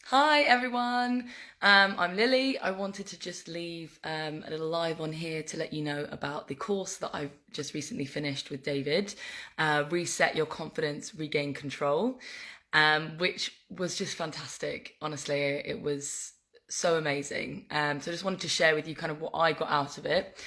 Hi everyone, I'm Lily. I wanted to just leave a little live on here to let you know about the course that I've just recently finished with David, Reset Your Confidence, Regain Control, which was just fantastic. Honestly, it was so amazing. So I just wanted to share with you kind of what I got out of it.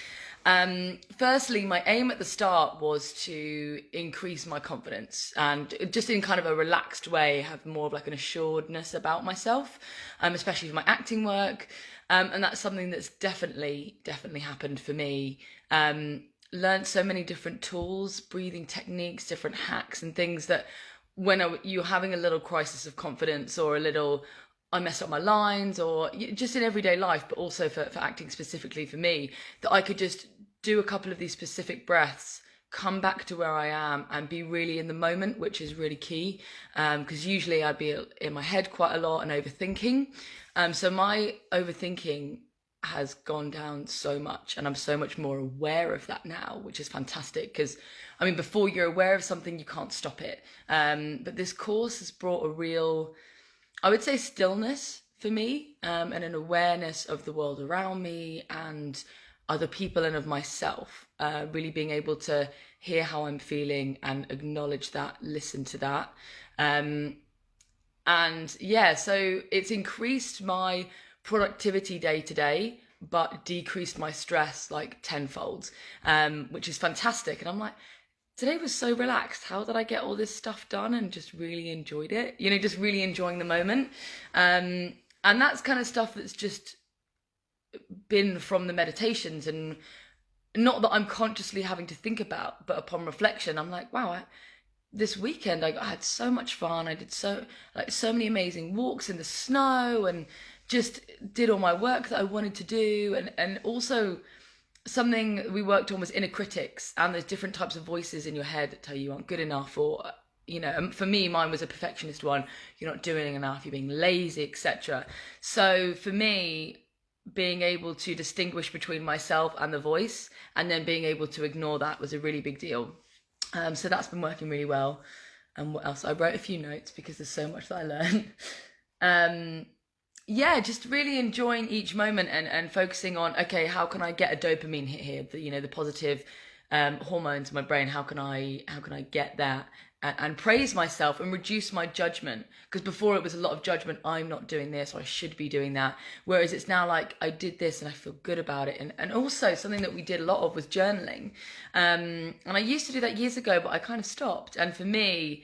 Firstly, my aim at the start was to increase my confidence and just in kind of a relaxed way, have more of like an assuredness about myself, especially for my acting work. And that's something that's definitely happened for me. Learned so many different tools, breathing techniques, different hacks and things that when you're having a little crisis of confidence or a little I messed up my lines or just in everyday life, but also for acting specifically for me, that I could just do a couple of these specific breaths, come back to where I am and be really in the moment, which is really key. Because usually I'd be in my head quite a lot and overthinking. So my overthinking has gone down so much and I'm so much more aware of that now, which is fantastic because I mean, before you're aware of something, you can't stop it. But this course has brought a real, I would say, stillness for me, and an awareness of the world around me and other people and of myself. Really being able to hear how I'm feeling and acknowledge that, listen to that. Um, and yeah, so it's increased my productivity day to day, but decreased my stress like tenfold, which is fantastic. And I'm like, today was so relaxed. How did I get all this stuff done and just really enjoyed it? Just really enjoying the moment. And that's kind of stuff that's just been from the meditations and not that I'm consciously having to think about, but upon reflection, I'm like, wow, this weekend I had so much fun. I did so many amazing walks in the snow and just did all my work that I wanted to do and also something we worked on was inner critics, and there's different types of voices in your head that tell you aren't good enough, or for me, mine was a perfectionist one. You're not doing enough, you're being lazy, etc. So for me, being able to distinguish between myself and the voice and then being able to ignore that was a really big deal. So that's been working really well. And what else? I wrote a few notes because there's so much that I learned. um yeah, just really enjoying each moment and focusing on, okay, how can I get a dopamine hit here? The positive hormones in my brain. How can I get that and praise myself and reduce my judgment? Because before it was a lot of judgment. I'm not doing this, or I should be doing that. Whereas it's now like I did this and I feel good about it. And also something that we did a lot of was journaling. And I used to do that years ago, but I kind of stopped. And for me,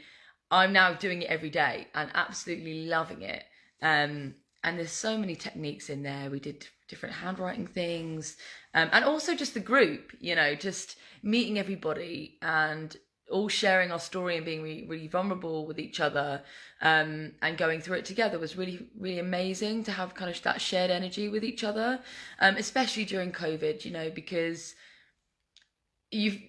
I'm now doing it every day and absolutely loving it. And there's so many techniques in there. We did different handwriting things, and also just the group, just meeting everybody and all sharing our story and being really, really vulnerable with each other, and going through it together was really, really amazing to have kind of that shared energy with each other, especially during COVID, because you've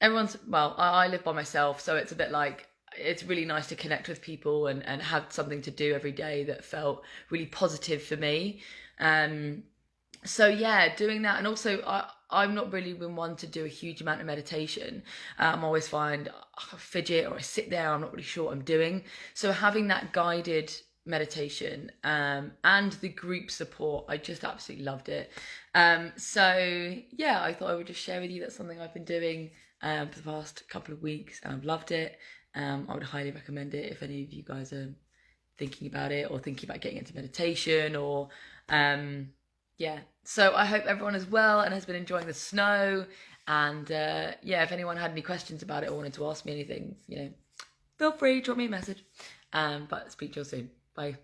everyone's well, I live by myself, so it's a bit like it's really nice to connect with people and have something to do every day that felt really positive for me. Um, so yeah, doing that, and also I'm not really been one to do a huge amount of meditation. I always find I fidget or I sit there, I'm not really sure what I'm doing. So having that guided meditation, and the group support, I just absolutely loved it. So yeah, I thought I would just share with you that's something I've been doing for the past couple of weeks, and I've loved it. I would highly recommend it if any of you guys are thinking about it or thinking about getting into meditation or yeah. So I hope everyone is well and has been enjoying the snow. And yeah, if anyone had any questions about it or wanted to ask me anything, feel free, drop me a message. But speak to you soon. Bye.